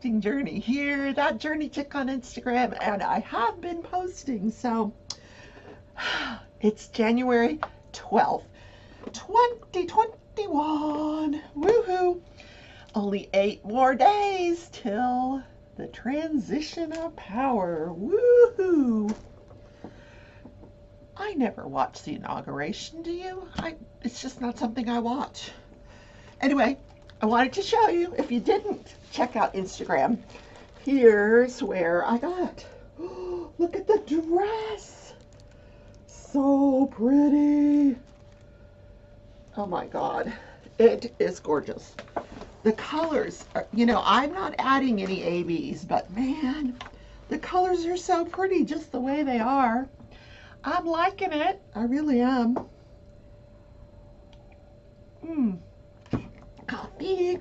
crafting journey here, that journey chick on Instagram, and I have been posting. So it's January 12th, 2021. Woohoo! Only 8 more days till the transition of power. Woohoo! I never watch the inauguration, do you? It's just not something I watch. Anyway, I wanted to show you, if you didn't check out Instagram, here's where I got. Look at the dress. So pretty. Oh my God. It is gorgeous. The colors, I'm not adding any ABs, but man, the colors are so pretty just the way they are. I'm liking it. I really am. Coffee.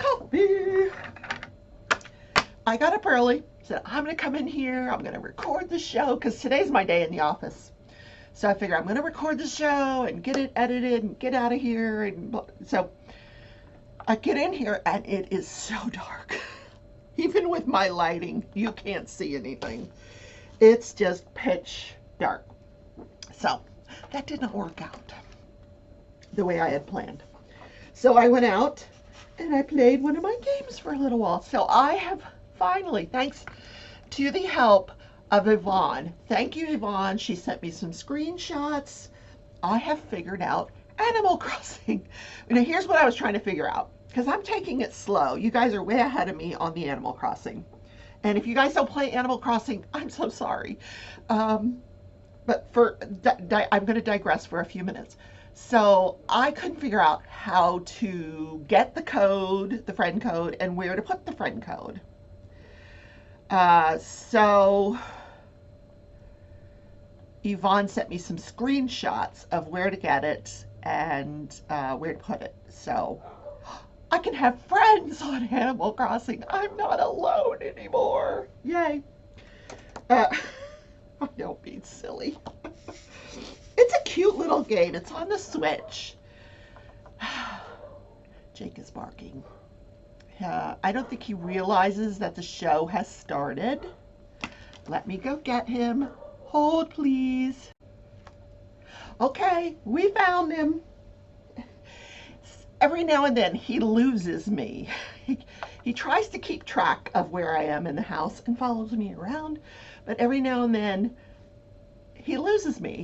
I got up early, said I'm going to come in here, I'm going to record the show, because today's my day in the office. So I figure I'm going to record the show and get it edited and get out of here. And so I get in here and it is so dark. Even with my lighting, you can't see anything. It's just pitch dark. So that did not work out the way I had planned. So I went out and I played one of my games for a little while. So I have finally, thanks to the help of Yvonne. Thank you, Yvonne. She sent me some screenshots. I have figured out Animal Crossing. Here's what I was trying to figure out, because I'm taking it slow. You guys are way ahead of me on the Animal Crossing. And if you guys don't play Animal Crossing, I'm so sorry. But I'm going to digress for a few minutes. So I couldn't figure out how to get the code, the friend code, and where to put the friend code. So Yvonne sent me some screenshots of where to get it and where to put it. So I can have friends on Animal Crossing. I'm not alone anymore. Yay. I don't be silly. It's a cute little game. It's on the Switch. Jake is barking. I don't think he realizes that the show has started. Let me go get him. Hold, please. Okay, we found him. Every now and then he loses me. He tries to keep track of where I am in the house and follows me around, but every now and then he loses me.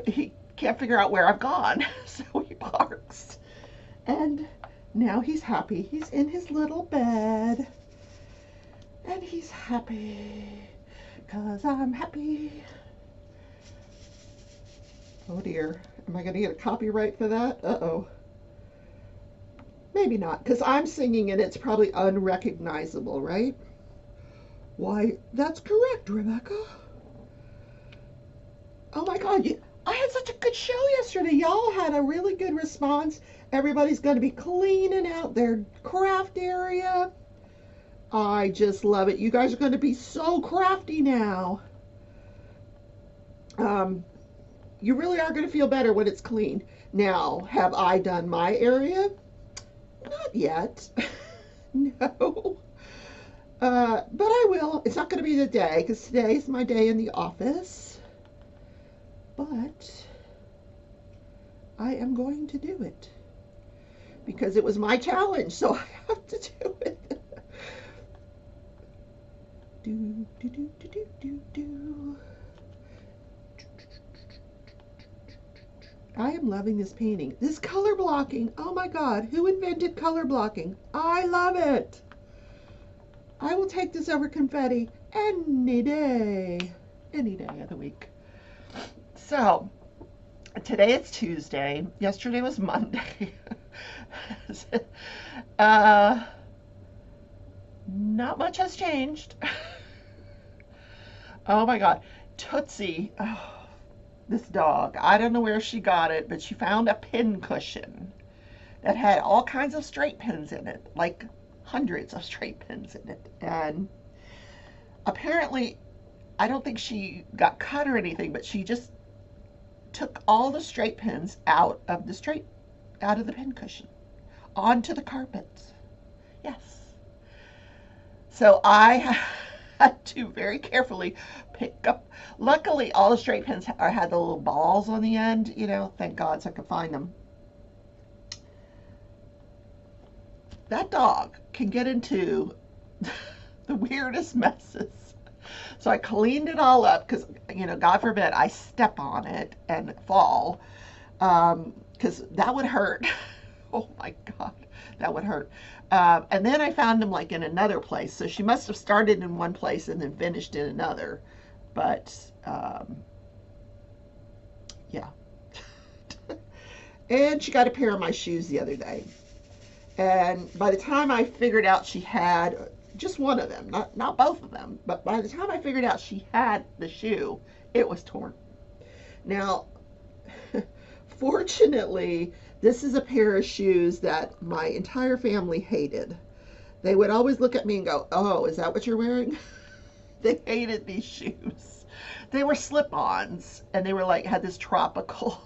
He can't figure out where I've gone, so he barks. And now he's happy. He's in his little bed, and he's happy, 'cause I'm happy. Oh dear, am I gonna get a copyright for that? Uh-oh. Maybe not, because I'm singing and it's probably unrecognizable, right? Why, that's correct, Rebecca. Oh my God, I had such a good show yesterday. Y'all had a really good response. Everybody's going to be cleaning out their craft area. I just love it. You guys are going to be so crafty now. You really are going to feel better when it's clean. Now, have I done my area? Not yet. No. But I will. It's not going to be today, because today's my day in the office. But I am going to do it because it was my challenge, so I have to do it. I am loving this painting. This color blocking. Oh my God, who invented color blocking? I love it. I will take this over confetti any day of the week. So, today it's Tuesday. Yesterday was Monday. Not much has changed. Oh my God. Tootsie, this dog, I don't know where she got it, but she found a pin cushion that had all kinds of straight pins in it, like hundreds of straight pins in it. And apparently, I don't think she got cut or anything, but she just took all the straight pins out of the pin cushion onto the carpet. Yes. So I had to very carefully pick up. Luckily, all the straight pins had the little balls on the end, thank God, so I could find them. That dog can get into the weirdest messes. So I cleaned it all up because, God forbid I step on it and fall, because that would hurt. Oh my God, that would hurt. And then I found him like in another place. So she must have started in one place and then finished in another. But yeah. And she got a pair of my shoes the other day. And by the time I figured out she had just one of them, not both of them, but by the time I figured out she had the shoe, it was torn. Now, fortunately, this is a pair of shoes that my entire family hated. They would always look at me and go, "Oh, is that what you're wearing?" They hated these shoes. They were slip-ons, and they were like had this tropical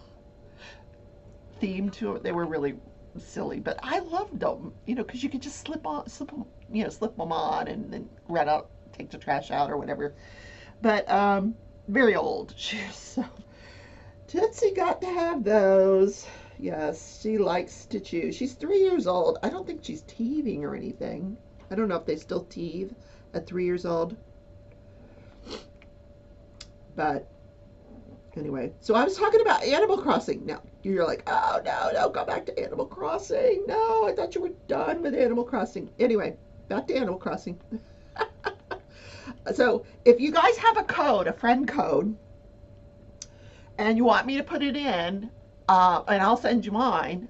theme to it. They were really silly, but I loved them, because you could just slip them, slip them on and then run out, take the trash out or whatever. But very old shoes. So Tootsie got to have those. Yes, she likes to chew. She's 3 years old. I don't think she's teething or anything. I don't know if they still teeth at 3 years old. But anyway, so I was talking about Animal Crossing. Now, you're like, oh, no, no, go back to Animal Crossing. No, I thought you were done with Animal Crossing. Anyway, back to Animal Crossing. So if you guys have a code, a friend code, and you want me to put it in, and I'll send you mine,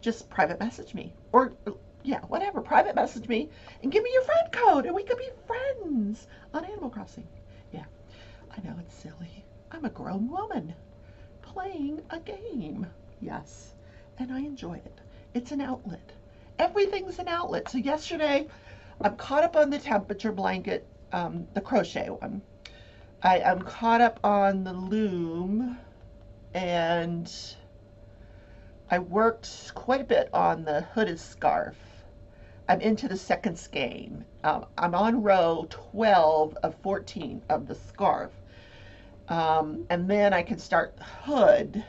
just private message me. Or, yeah, whatever, private message me and give me your friend code, and we could be friends on Animal Crossing. Yeah, I know it's silly. I'm a grown woman playing a game. Yes, and I enjoy it. It's an outlet. Everything's an outlet. So yesterday, I'm caught up on the temperature blanket, the crochet one. I'm caught up on the loom, and I worked quite a bit on the hooded scarf. I'm into the second skein. I'm on row 12 of 14 of the scarf. And then I can start the hood.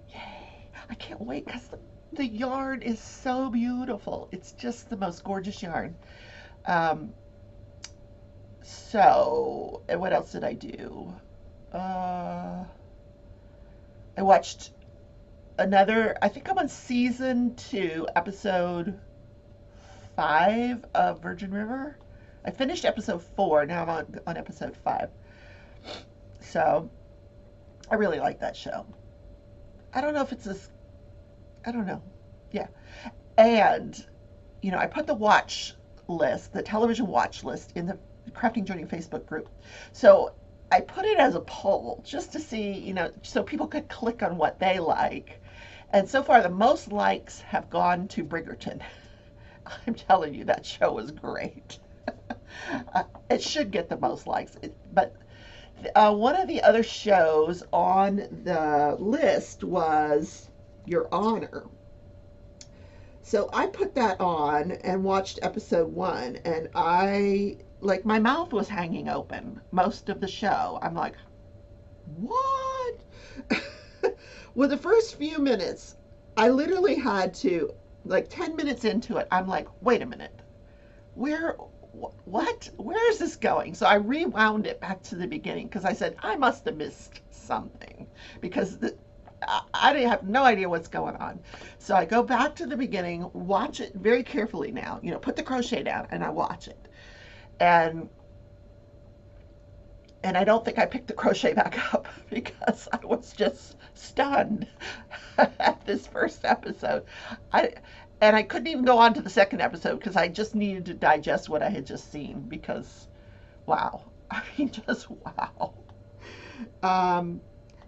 Yay! I can't wait because the yarn is so beautiful. It's just the most gorgeous yarn. So, and what else did I do? I watched I think I'm on season 2, episode 5 of Virgin River. I finished episode 4, now I'm on episode 5. So, I really like that show. I don't know if it's I don't know. Yeah. And, I put the watch list, the television watch list, in the Crafting Journey Facebook group. So I put it as a poll just to see, so people could click on what they like. And so far, the most likes have gone to Bridgerton. I'm telling you, that show is great. It should get the most likes. But one of the other shows on the list was Your Honor. So I put that on and watched episode 1, and my mouth was hanging open most of the show. I'm like, what? Well, the first few minutes, I literally had to, 10 minutes into it, I'm like, wait a minute. What? Where is this going? So I rewound it back to the beginning because I said, I must have missed something because I have no idea what's going on. So I go back to the beginning, watch it very carefully now, put the crochet down and I watch it. And I don't think I picked the crochet back up because I was just stunned at this first episode. And I couldn't even go on to the second episode because I just needed to digest what I had just seen because, wow. I mean, just wow.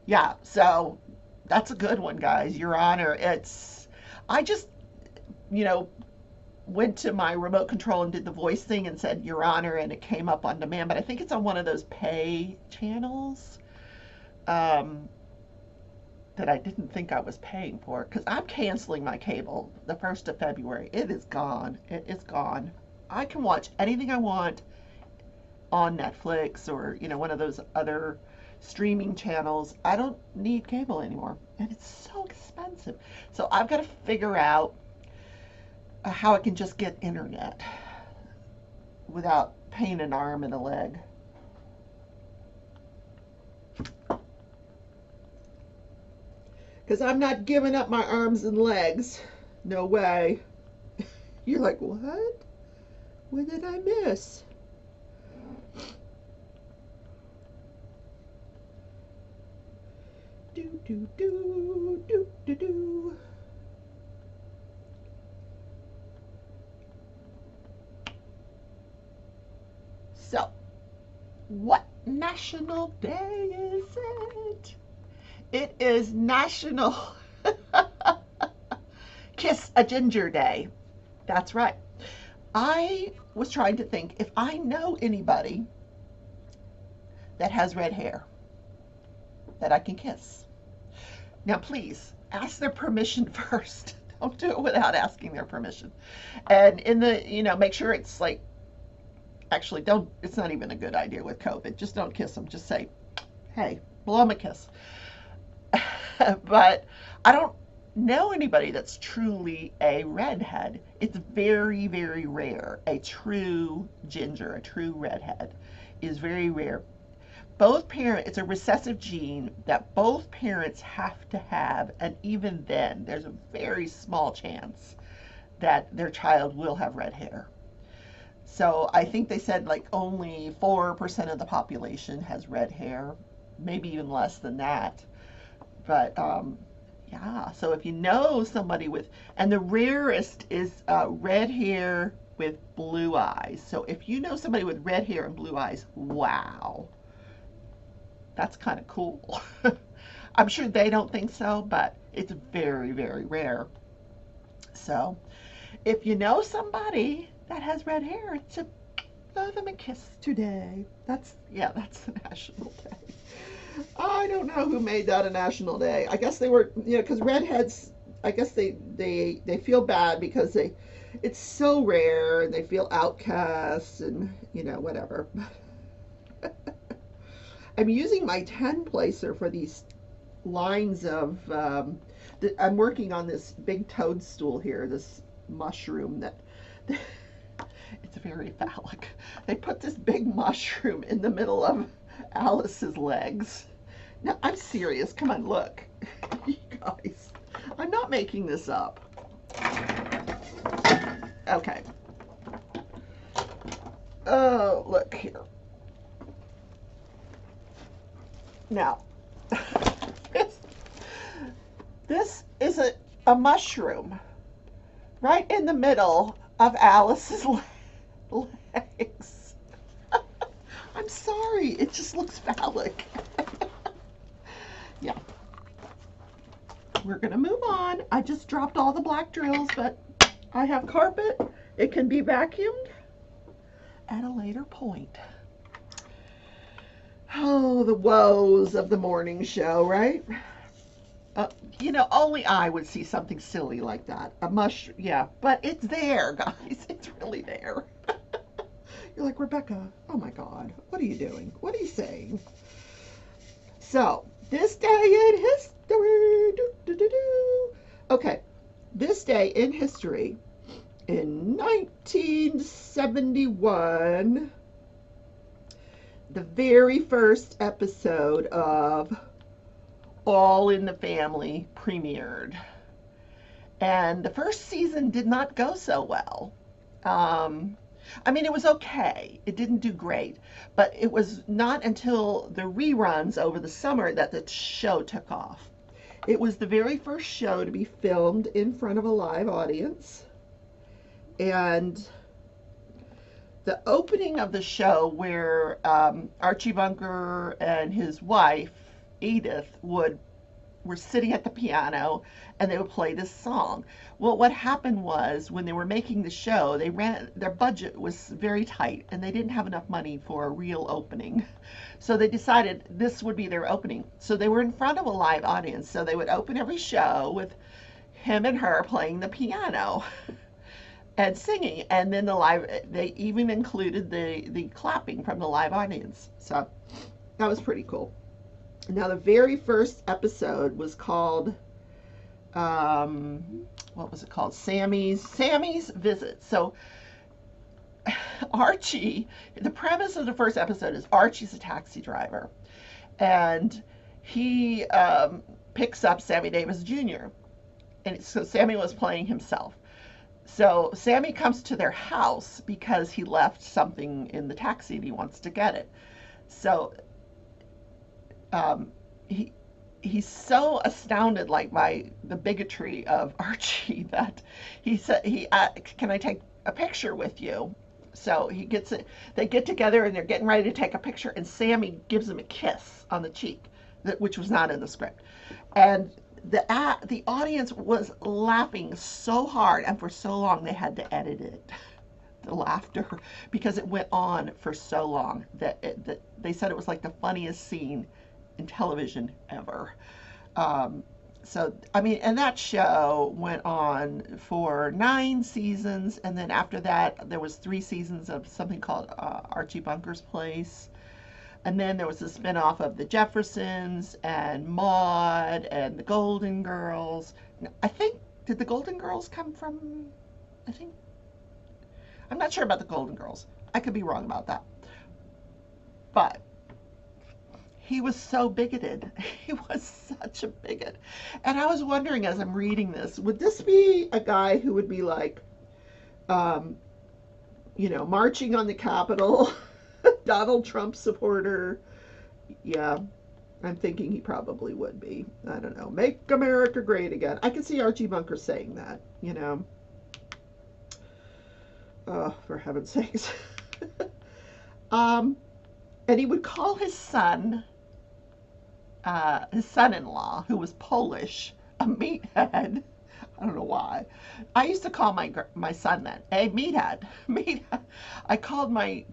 Yeah, so that's a good one, guys. Your Honor. I just, went to my remote control and did the voice thing and said Your Honor, and it came up on demand. But I think it's on one of those pay channels that I didn't think I was paying for because I'm canceling my cable the 1st of February. It is gone. It is gone. I can watch anything I want on Netflix or, one of those other streaming channels. I don't need cable anymore. And it's so expensive. So I've got to figure out how I can just get internet without paying an arm and a leg. Because I'm not giving up my arms and legs. No way. You're like, what? What did I miss? Do, do, do, do, do, do. So, what national day is it? It is National Kiss a Ginger Day. That's right. I was trying to think if I know anybody that has red hair that I can kiss. Now, please ask their permission first. Don't do it without asking their permission. And make sure it's like, actually, it's not even a good idea with COVID. Just don't kiss them. Just say, hey, blow them a kiss. But I don't know anybody that's truly a redhead. It's very, very rare. A true ginger, a true redhead is very rare. Both parents, it's a recessive gene that both parents have to have, and even then, there's a very small chance that their child will have red hair. So I think they said like only 4% of the population has red hair, maybe even less than that. But yeah, so if you know somebody and the rarest is red hair with blue eyes. So if you know somebody with red hair and blue eyes, wow, that's kind of cool. I'm sure they don't think so, but it's very, very rare. So if you know somebody that has red hair, blow them a kiss today. That's the national day. I don't know who made that a national day. I guess they were, because redheads, I guess they feel bad because it's so rare and they feel outcasts and, whatever. I'm using my 10 placer for these lines of, I'm working on this big toadstool here, this mushroom that, it's very phallic. They put this big mushroom in the middle of Alice's legs. Now, I'm serious. Come on, look. You guys, I'm not making this up. Okay. Oh, look here. Now, this is a mushroom right in the middle of Alice's legs. I'm sorry, it just looks phallic. Yeah. We're gonna move on. I just dropped all the black drills, but I have carpet. It can be vacuumed at a later point. Oh, the woes of the morning show, right? Only I would see something silly like that. A mushroom, yeah, but it's there, guys. It's really there. You're like, Rebecca, oh my God, what are you doing? What are you saying? So, this day in history. Okay, this day in history, in 1971, the very first episode of All in the Family premiered. And the first season did not go so well. It was okay. It didn't do great. But it was not until the reruns over the summer that the show took off. It was the very first show to be filmed in front of a live audience. And the opening of the show where Archie Bunker and his wife, Edith, were sitting at the piano and they would play this song. Well, what happened was when they were making the show, their budget was very tight and they didn't have enough money for a real opening. So they decided this would be their opening. So they were in front of a live audience. So they would open every show with him and her playing the piano. and singing, and then they even included the clapping from the live audience. So that was pretty cool. Now the very first episode was called what was it called? Sammy's Visit. So Archie, the premise of the first episode is Archie's a taxi driver, and he picks up Sammy Davis Jr. And so Sammy was playing himself. So Sammy comes to their house because he left something in the taxi and he wants to get it. So he's so astounded, like, by the bigotry of Archie, that he said, can I take a picture with you? So he gets it. They get together and they're getting ready to take a picture, and Sammy gives him a kiss on the cheek, which was not in the script. And the audience was laughing so hard, and for so long they had to edit it, the laughter, because it went on for so long that they said it was like the funniest scene in television ever. So, I mean, and that show went on for 9 seasons, and then after that, there was 3 seasons of something called Archie Bunker's Place, and then there was a spinoff of The Jeffersons, and Maude, and The Golden Girls. I think, did The Golden Girls come from, I'm not sure about The Golden Girls. I could be wrong about that. But he was so bigoted. He was such a bigot. And I was wondering as I'm reading this, would this be a guy who would be like, marching on the Capitol, Donald Trump supporter? Yeah, I'm thinking he probably would be. I don't know. Make America great again. I can see Archie Bunker saying that, Oh, for heaven's sakes. And he would call his son, his son-in-law, who was Polish, a meathead. I don't know why. I used to call my son that. Hey, meathead. Meathead. I called my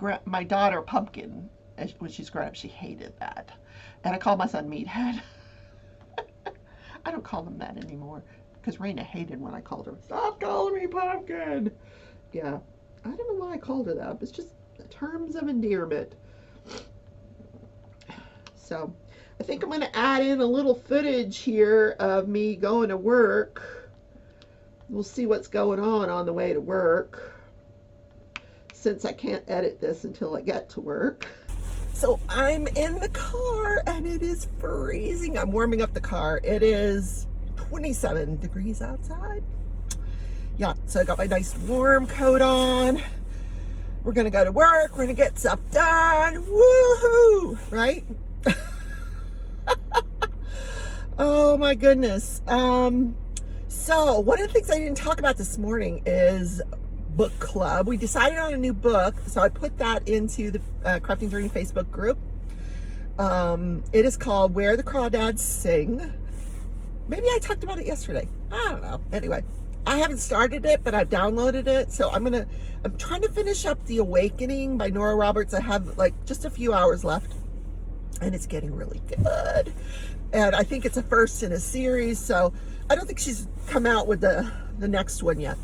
daughter Pumpkin when she's grown up. She hated that. And I called my son Meathead. I don't call him that anymore because Raina hated when I called her. Stop calling me Pumpkin. Yeah. I don't know why I called her that. It's just terms of endearment. So I think I'm going to add in a little footage here of me going to work. We'll see what's going on the way to work, since I can't edit this until I get to work. So I'm in the car and it is freezing. I'm warming up the car. It is 27 degrees outside. Yeah, so I got my nice warm coat on. We're going to go to work. We're going to get stuff done. Woohoo! Right? Oh my goodness. So one of the things I didn't talk about this morning is book club. We decided on a new book, so I put that into the Crafting Journey Facebook group. It is called Where the Crawdads Sing. Maybe I talked about it yesterday. I don't know. Anyway, I haven't started it, but I've downloaded it. So I'm trying to finish up The Awakening by Nora Roberts. I have like just a few hours left, and it's getting really good. And I think it's a first in a series, so I don't think she's come out with the next one yet.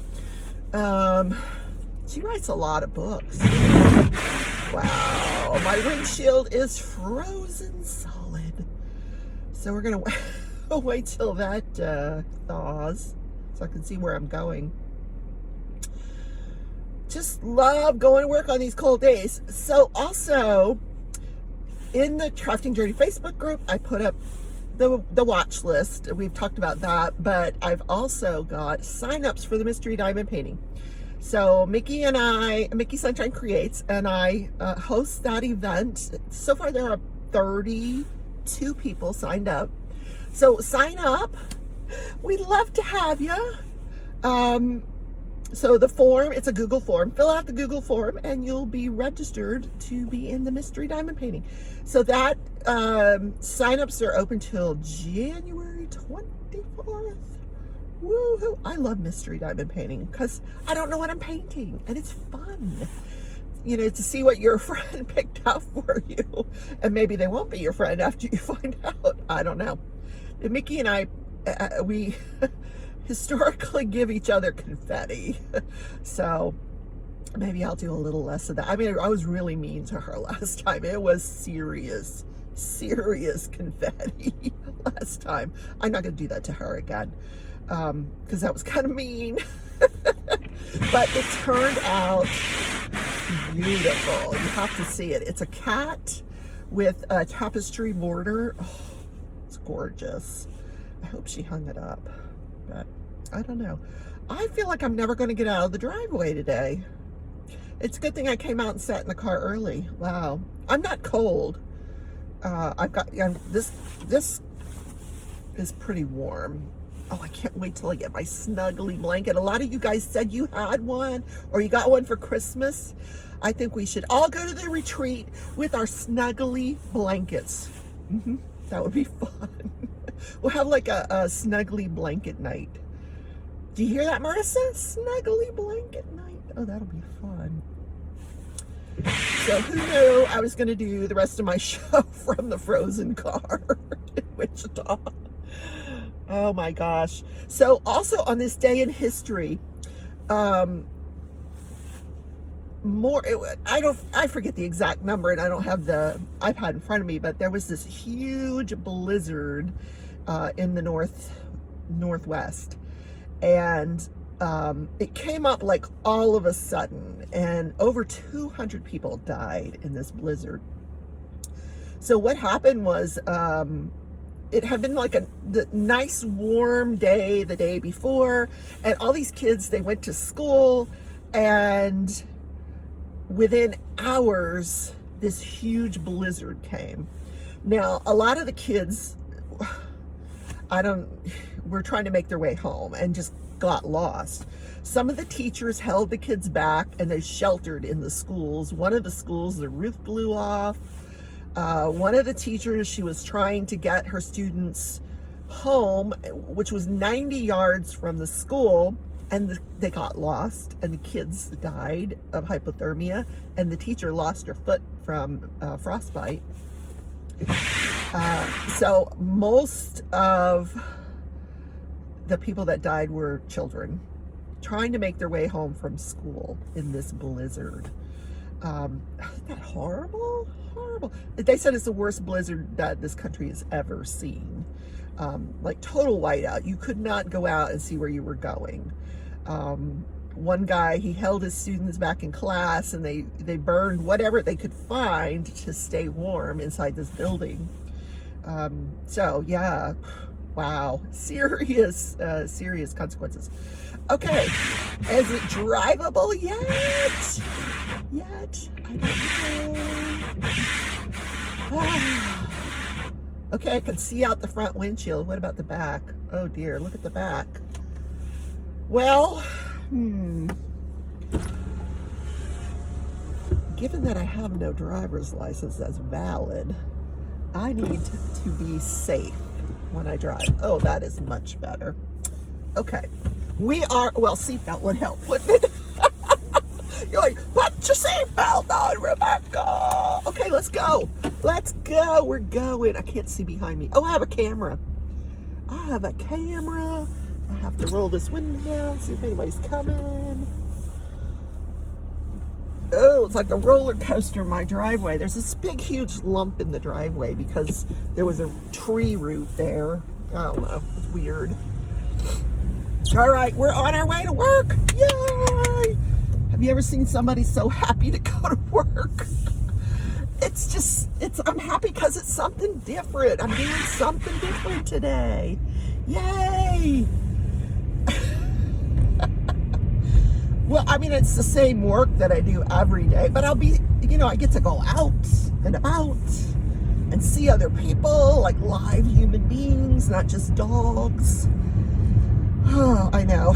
She writes a lot of books. Wow, my windshield is frozen solid. So we're gonna wait till that thaws so I can see where I'm going. Just love going to work on these cold days. So also in the Crafting Journey Facebook group, I put up the watch list. We've talked about that, but I've also got sign-ups for the Mystery Diamond Painting. So Mickey Sunshine Creates, and I host that event. So far there are 32 people signed up. So sign up. We'd love to have you. So the form, it's a Google form. Fill out the Google form and you'll be registered to be in the Mystery Diamond Painting. So that sign-ups are open till January 24th. Woohoo! I love Mystery Diamond Painting because I don't know what I'm painting, and it's fun. To see what your friend picked out for you. And maybe they won't be your friend after you find out. I don't know. And Mickey and I, historically give each other confetti. So maybe I'll do a little less of that. I mean, I was really mean to her last time. It was serious confetti last time. I'm not going to do that to her again, because that was kind of mean. But it turned out beautiful. You have to see it. It's a cat with a tapestry border. Oh, it's gorgeous. I hope she hung it up, but I don't know. I feel like I'm never going to get out of the driveway today. It's a good thing I came out and sat in the car early. Wow. I'm not cold. I've got, this is pretty warm. Oh, I can't wait till I get my snuggly blanket. A lot of you guys said you had one or you got one for Christmas. I think we should all go to the retreat with our snuggly blankets. That would be fun. We'll have like a snuggly blanket night. Do you hear that, Marissa? Snuggly blanket night. Oh, that'll be fun. So who knew I was going to do the rest of my show from the frozen car in Wichita. Oh my gosh. So also on this day in history, I forget the exact number and I don't have the iPad in front of me, but there was this huge blizzard in the northwest, and it came up like all of a sudden, and over 200 people died in this blizzard. So what happened was, it had been like the nice warm day the day before, and all these kids, they went to school, and within hours this huge blizzard came. Now a lot of the kids, were trying to make their way home and just got lost. Some of the teachers held the kids back and they sheltered in the schools. One of the schools, the roof blew off. One of the teachers, she was trying to get her students home, which was 90 yards from the school, and they got lost, and the kids died of hypothermia, and the teacher lost her foot from frostbite. So most of the people that died were children trying to make their way home from school in this blizzard. Isn't that horrible? Horrible. They said it's the worst blizzard that this country has ever seen. Like total whiteout. You could not go out and see where you were going. One guy, he held his students back in class, and they burned whatever they could find to stay warm inside this building. So yeah, wow, serious consequences. Okay, is it drivable yet? I don't know. Okay, I can see out the front windshield. What about the back? Oh dear, look at the back. Well, given that I have no driver's license that's valid, I need to be safe when I drive. Oh, that is much better. Okay, well, seatbelt would help, wouldn't it? You're like, put your seatbelt on, Rebecca. Okay, let's go. We're going. I can't see behind me. Oh, I have a camera. I have to roll this window down, see if anybody's coming. Oh, it's like a roller coaster in my driveway. There's this big, huge lump in the driveway because there was a tree root there. I don't know. It's weird. All right, we're on our way to work. Yay! Have you ever seen somebody so happy to go to work? I'm happy because it's something different. I'm doing something different today. Yay! Well, I mean, it's the same work that I do every day, but I get to go out and about and see other people, like live human beings, not just dogs. Oh, I know.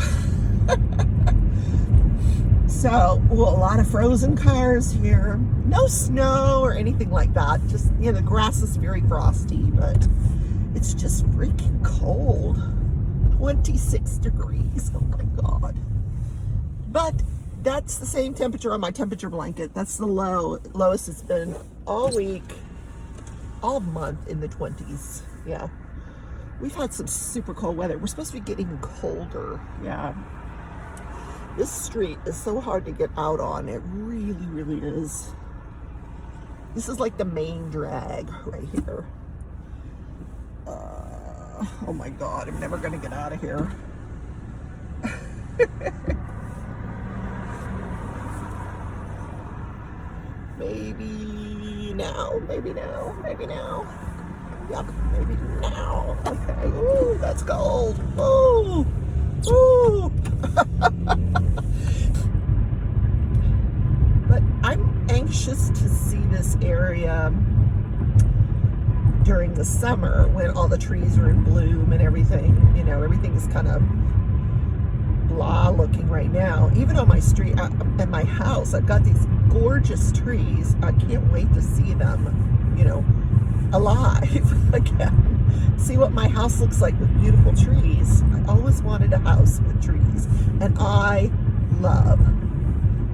So, a lot of frozen cars here. No snow or anything like that. Just, the grass is very frosty, but it's just freaking cold. 26 degrees. Oh my God. But that's the same temperature on my temperature blanket. That's the lowest it's been all week, all month in the 20s. Yeah. We've had some super cold weather. We're supposed to be getting colder. Yeah. This street is so hard to get out on. It really, really is. This is like the main drag right here. Oh my God, I'm never gonna get out of here. Maybe now, maybe now, maybe now. Yep, maybe now. Okay, ooh, that's gold. Ooh, ooh. But I'm anxious to see this area during the summer when all the trees are in bloom and everything. You know, everything is kind of blah looking right now. Even on my street and my house, I've got these gorgeous trees. I can't wait to see them, you know, alive again. See what my house looks like with beautiful trees. I always wanted a house with trees, and I love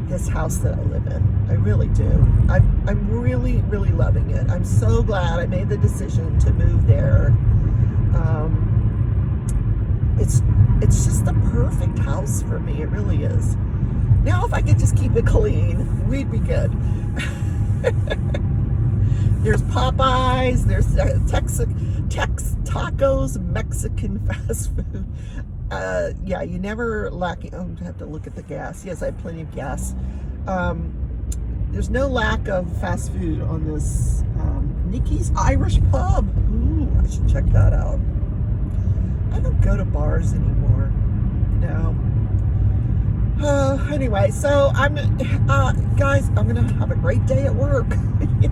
this house that I live in. I really do. I'm really, really loving it. I'm so glad I made the decision to move there. It's just the perfect house for me. It really is. Now, if I could just keep it clean, we'd be good. There's Popeyes. There's Tex Tacos, Mexican fast food. Yeah, you never lacking. Oh, I have to look at the gas. Yes, I have plenty of gas. There's no lack of fast food on this Nikki's Irish Pub. Ooh, I should check that out. I don't go to bars anymore. No. Anyway, so guys, I'm gonna have a great day at work. Yeah.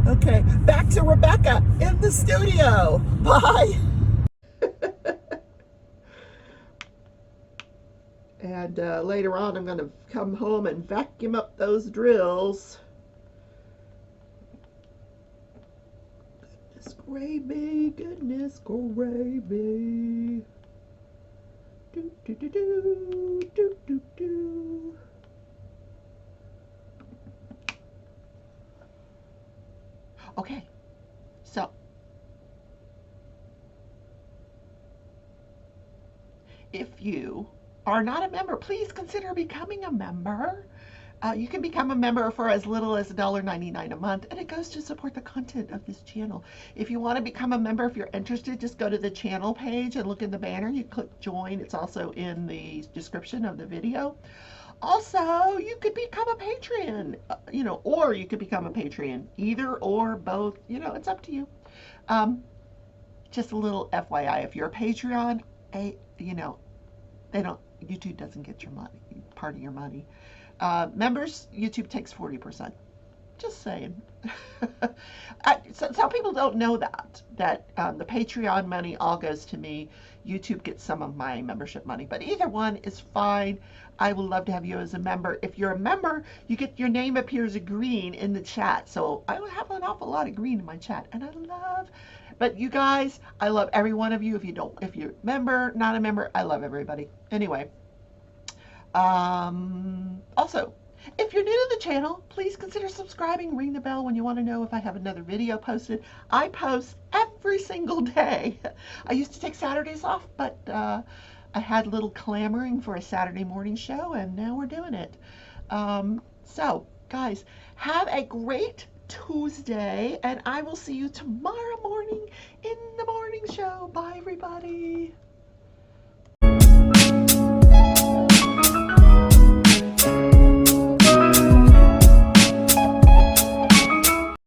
Okay, back to Rebecca in the studio. Bye. And later on, I'm going to come home and vacuum up those drills. Goodness gravy, goodness gravy. Do, do, do, do, do, do, do. Okay, so if you are not a member, please consider becoming a member. You can become a member for as little as $1.99 a month, and it goes to support the content of this channel. If you want to become a member, if you're interested, just go to the channel page and look in the banner. You click join. It's also in the description of the video. Also, you could become a Patreon, you know, or you could become a Patreon, either or both. You know, it's up to you. Just a little FYI, if you're a Patreon, you know, YouTube doesn't get your money, part of your money. Members, YouTube takes 40%. Just saying. Some people don't know that the Patreon money all goes to me. YouTube gets some of my membership money, but either one is fine. I would love to have you as a member. If you're a member, your name appears green in the chat. So I have an awful lot of green in my chat, and but you guys, I love every one of you. If you're a member, not a member, I love everybody. Anyway, also, if you're new to the channel, please consider subscribing, ring the bell when you want to know if I have another video posted. I post every single day. I used to take Saturdays off, but I had a little clamoring for a Saturday morning show, and now we're doing it. So, guys, have a great Tuesday, and I will see you tomorrow morning in the morning show. Bye, everybody.